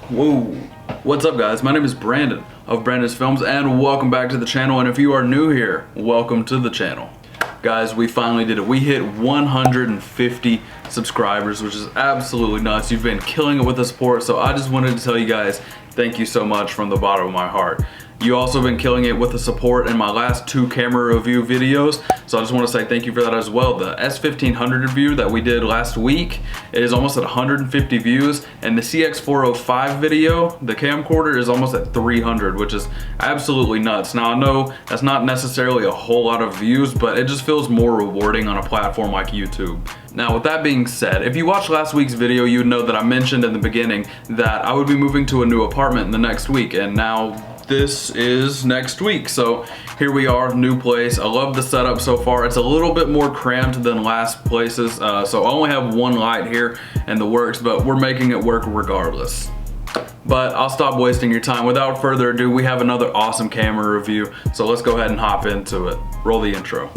Whoa, what's up guys? My name is Brandon of Brandon's Films and welcome back to the channel, and if you are new here, welcome to the channel. Guys, we finally did it. We hit 150 subscribers, which is absolutely nuts. You've been killing it with the support, so I just wanted to tell you guys thank you so much from the bottom of my heart. You also been killing it with the support in my last 2 camera review videos, so I just want to say thank you for that as well. The S1500 review that we did last week is almost at 150 views, and the CX405 video, the camcorder, is almost at 300, which is absolutely nuts. Now I know that's not necessarily a whole lot of views, but it just feels more rewarding on a platform like YouTube. Now with that being said, if you watched last week's video, you would know that I mentioned in the beginning that I would be moving to a new apartment in the next week, and now this is next week. So here we are, new place. I love the setup so far. It's a little bit more cramped than last places, so I only have one light here in the works, but we're making it work regardless. But I'll stop wasting your time. Without further ado, we have another awesome camera review, so let's go ahead and hop into it. Roll the intro.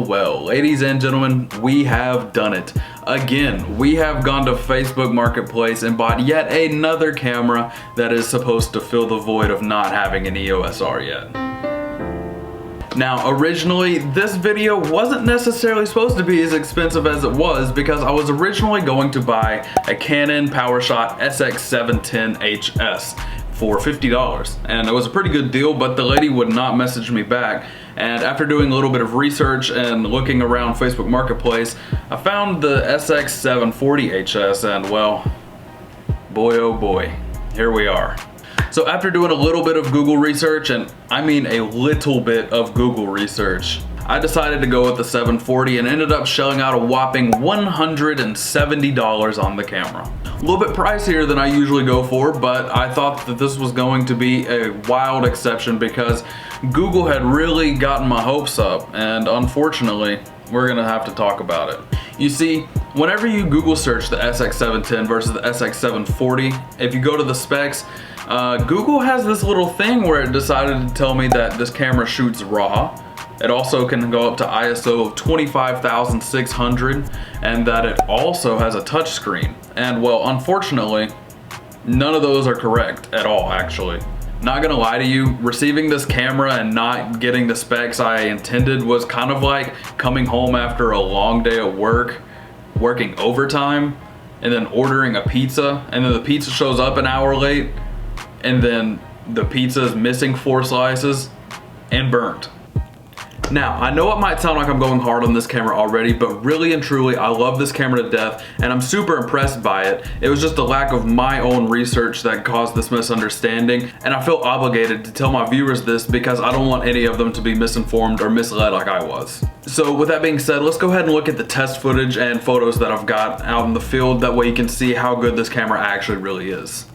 Well, ladies and gentlemen, we have done it. Again, we have gone to Facebook Marketplace and bought yet another camera that is supposed to fill the void of not having an EOS R yet. Now, originally, this video wasn't necessarily supposed to be as expensive as it was because I was originally going to buy a Canon Powershot SX710 HS for $50, and it was a pretty good deal, but the lady would not message me back. And after doing a little bit of research and looking around Facebook Marketplace, I found the SX740 HS, and well, boy oh boy, here we are. So after doing a little bit of Google research, and I mean a little bit of Google research, I decided to go with the 740 and ended up shelling out a whopping $170 on the camera. A little bit pricier than I usually go for, but I thought that this was going to be a wild exception because Google had really gotten my hopes up, and unfortunately, we're gonna have to talk about it. You see, whenever you Google search the SX710 versus the SX740, if you go to the specs, Google has this little thing where it decided to tell me that this camera shoots RAW. It also can go up to ISO of 25,600, and that it also has a touchscreen. And well, unfortunately, none of those are correct at all, actually. Not gonna lie to you, receiving this camera and not getting the specs I intended was kind of like coming home after a long day at work, working overtime, and then ordering a pizza, and then the pizza shows up an hour late, and then the pizza is missing 4 slices and burnt. Now, I know it might sound like I'm going hard on this camera already, but really and truly, I love this camera to death, and I'm super impressed by it. It was just the lack of my own research that caused this misunderstanding, and I feel obligated to tell my viewers this because I don't want any of them to be misinformed or misled like I was. So with that being said, let's go ahead and look at the test footage and photos that I've got out in the field. That way you can see how good this camera actually really is.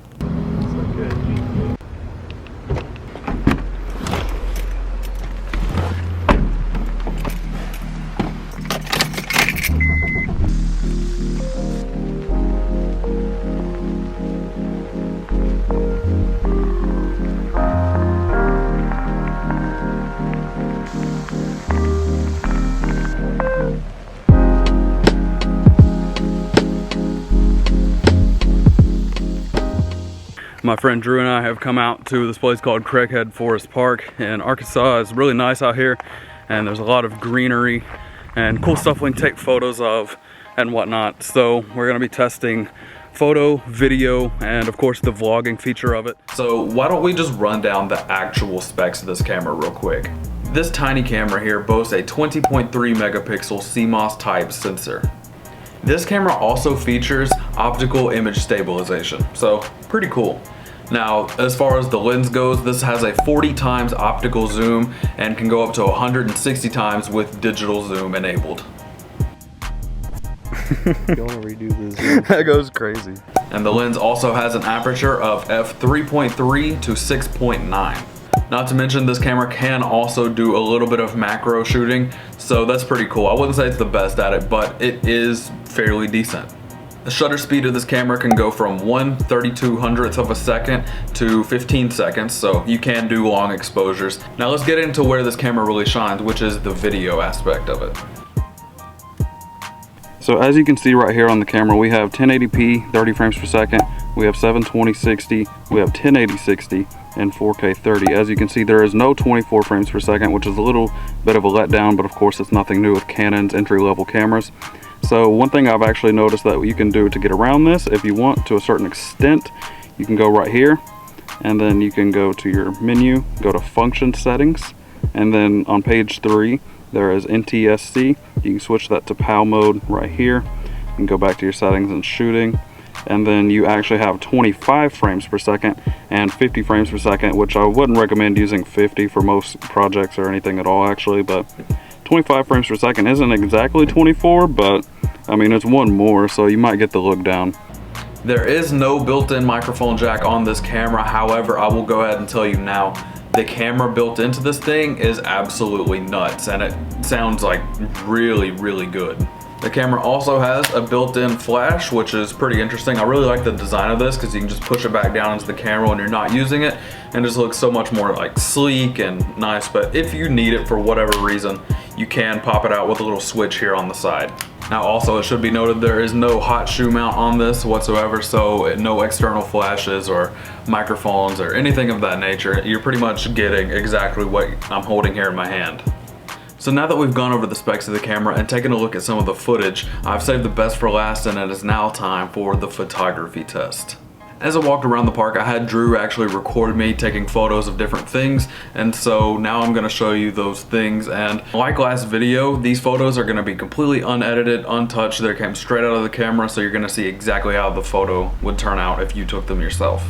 My friend Drew and I have come out to this place called Craighead Forest Park in Arkansas. It's really nice out here, and there's a lot of greenery and cool stuff we can take photos of and whatnot. So we're gonna be testing photo, video, and of course the vlogging feature of it. So why don't we just run down the actual specs of this camera real quick. This tiny camera here boasts a 20.3 megapixel CMOS type sensor. This camera also features optical image stabilization, so pretty cool. Now, as far as the lens goes, this has a 40 times optical zoom and can go up to 160 times with digital zoom enabled. You want to redo the zoom? That goes crazy. And the lens also has an aperture of f3.3 to 6.9. Not to mention this camera can also do a little bit of macro shooting, so that's pretty cool. I wouldn't say it's the best at it, but it is fairly decent. The shutter speed of this camera can go from 1/3200th of a second to 15 seconds, so you can do long exposures. Now let's get into where this camera really shines, which is the video aspect of it. So as you can see right here on the camera, we have 1080p, 30 frames per second, we have 720/60, we have 1080/60, and 4K 30. As you can see, there is no 24 frames per second, which is a little bit of a letdown, but of course it's nothing new with Canon's entry-level cameras. So one thing I've actually noticed that you can do to get around this, if you want to a certain extent, you can go right here, and then you can go to your menu, go to function settings, and then on page 3, there is NTSC. You can switch that to PAL mode right here. You can go back to your settings and shooting, and then you actually have 25 frames per second and 50 frames per second, which I wouldn't recommend using 50 for most projects or anything at all actually, but 25 frames per second isn't exactly 24, but I mean it's one more, so you might get the look down. There is no built-in microphone jack on this camera. However, I will go ahead and tell you now, the camera built into this thing is absolutely nuts, and it sounds like really, really good. The camera also has a built-in flash, which is pretty interesting. I really like the design of this because you can just push it back down into the camera when you're not using it, and it just looks so much more like sleek and nice. But if you need it for whatever reason, you can pop it out with a little switch here on the side. Now also, it should be noted there is no hot shoe mount on this whatsoever, so no external flashes or microphones or anything of that nature. You're pretty much getting exactly what I'm holding here in my hand. So now that we've gone over the specs of the camera and taken a look at some of the footage, I've saved the best for last, and it is now time for the photography test. As I walked around the park, I had Drew actually record me taking photos of different things, and so now I'm going to show you those things. And like last video, these photos are going to be completely unedited, untouched. They came straight out of the camera, so you're going to see exactly how the photo would turn out if you took them yourself.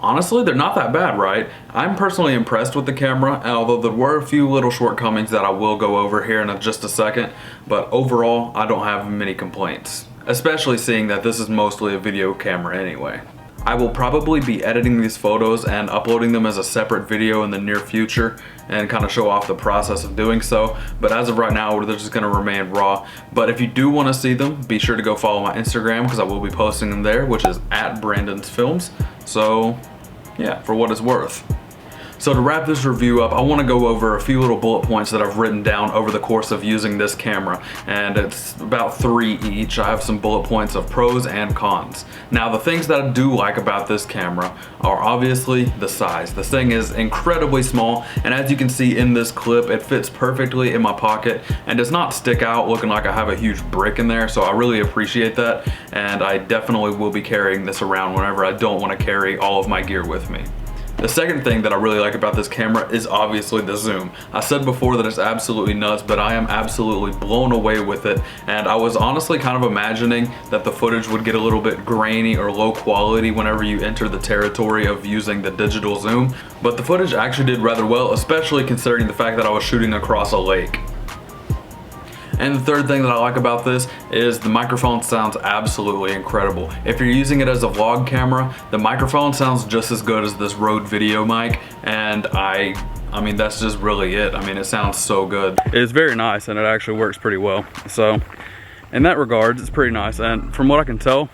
Honestly, they're not that bad, right? I'm personally impressed with the camera, although there were a few little shortcomings that I will go over here in just a second, but overall, I don't have many complaints, especially seeing that this is mostly a video camera anyway. I will probably be editing these photos and uploading them as a separate video in the near future and kind of show off the process of doing so, but as of right now, they're just going to remain raw. But if you do want to see them, be sure to go follow my Instagram because I will be posting them there, which is @brandonsfilms. So yeah, for what it's worth. So to wrap this review up, I want to go over a few little bullet points that I've written down over the course of using this camera, and it's about 3 each. I have some bullet points of pros and cons. Now, the things that I do like about this camera are obviously the size. This thing is incredibly small, and as you can see in this clip, it fits perfectly in my pocket and does not stick out looking like I have a huge brick in there, so I really appreciate that, and I definitely will be carrying this around whenever I don't want to carry all of my gear with me. The second thing that I really like about this camera is obviously the zoom. I said before that it's absolutely nuts, but I am absolutely blown away with it, and I was honestly kind of imagining that the footage would get a little bit grainy or low quality whenever you enter the territory of using the digital zoom, but the footage actually did rather well, especially considering the fact that I was shooting across a lake. And the third thing that I like about this is the microphone sounds absolutely incredible. If you're using it as a vlog camera, the microphone sounds just as good as this Rode video mic, and I mean, that's just really it. I mean, it sounds so good. It's very nice, and it actually works pretty well. So in that regard, it's pretty nice, and from what I can tell,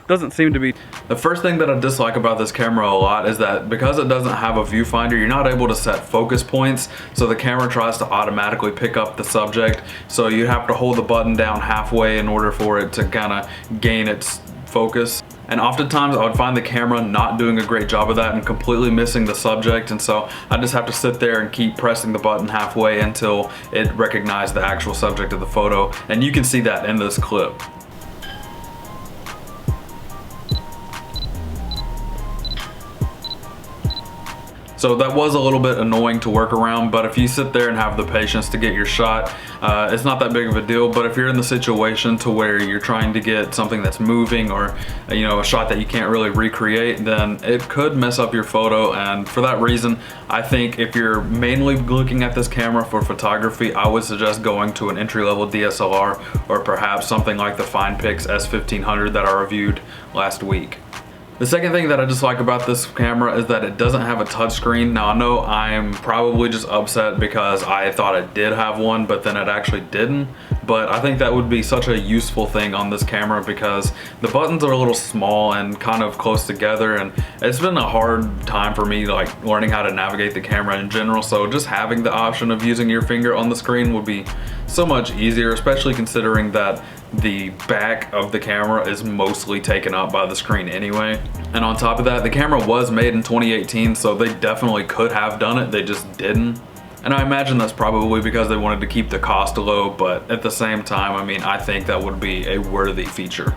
doesn't seem to be. The first thing that I dislike about this camera a lot is that because it doesn't have a viewfinder, you're not able to set focus points, so the camera tries to automatically pick up the subject, so you have to hold the button down halfway in order for it to kind of gain its focus. And oftentimes I would find the camera not doing a great job of that and completely missing the subject, and so I just have to sit there and keep pressing the button halfway until it recognizes the actual subject of the photo, and you can see that in this clip. So that was a little bit annoying to work around, but if you sit there and have the patience to get your shot, it's not that big of a deal. But if you're in the situation to where you're trying to get something that's moving, or you know, a shot that you can't really recreate, then it could mess up your photo. And for that reason, I think if you're mainly looking at this camera for photography, I would suggest going to an entry-level DSLR, or perhaps something like the Finepix S1500 that I reviewed last week. The second thing that I dislike about this camera is that it doesn't have a touchscreen. Now I know I'm probably just upset because I thought it did have one, but then it actually didn't. But I think that would be such a useful thing on this camera because the buttons are a little small and kind of close together, and it's been a hard time for me like learning how to navigate the camera in general. So just having the option of using your finger on the screen would be so much easier, especially considering that the back of the camera is mostly taken up by the screen anyway. And on top of that, the camera was made in 2018, so they definitely could have done it, they just didn't. And I imagine that's probably because they wanted to keep the cost low, but at the same time, I mean, I think that would be a worthy feature.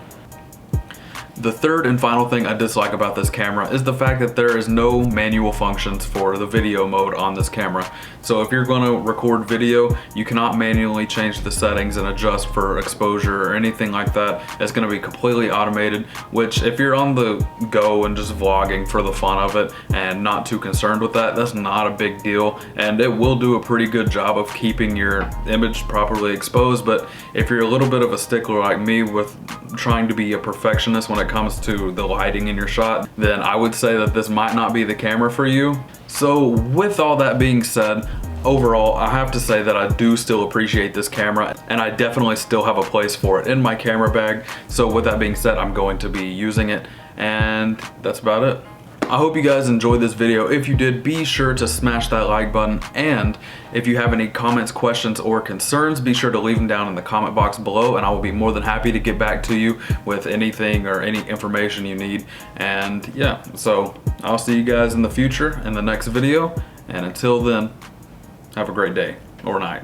The third and final thing I dislike about this camera is the fact that there is no manual functions for the video mode on this camera. So if you're going to record video, you cannot manually change the settings and adjust for exposure or anything like that. It's going to be completely automated, which if you're on the go and just vlogging for the fun of it and not too concerned with that, that's not a big deal, and it will do a pretty good job of keeping your image properly exposed. But if you're a little bit of a stickler like me with trying to be a perfectionist when it comes to the lighting in your shot, then I would say that this might not be the camera for you. So with all that being said, overall, I have to say that I do still appreciate this camera, and I definitely still have a place for it in my camera bag. So with that being said, I'm going to be using it, and that's about it. I hope you guys enjoyed this video. If you did, be sure to smash that like button, and if you have any comments, questions, or concerns, be sure to leave them down in the comment box below, and I will be more than happy to get back to you with anything or any information you need. And yeah, so I'll see you guys in the future in the next video, and until then, have a great day or night.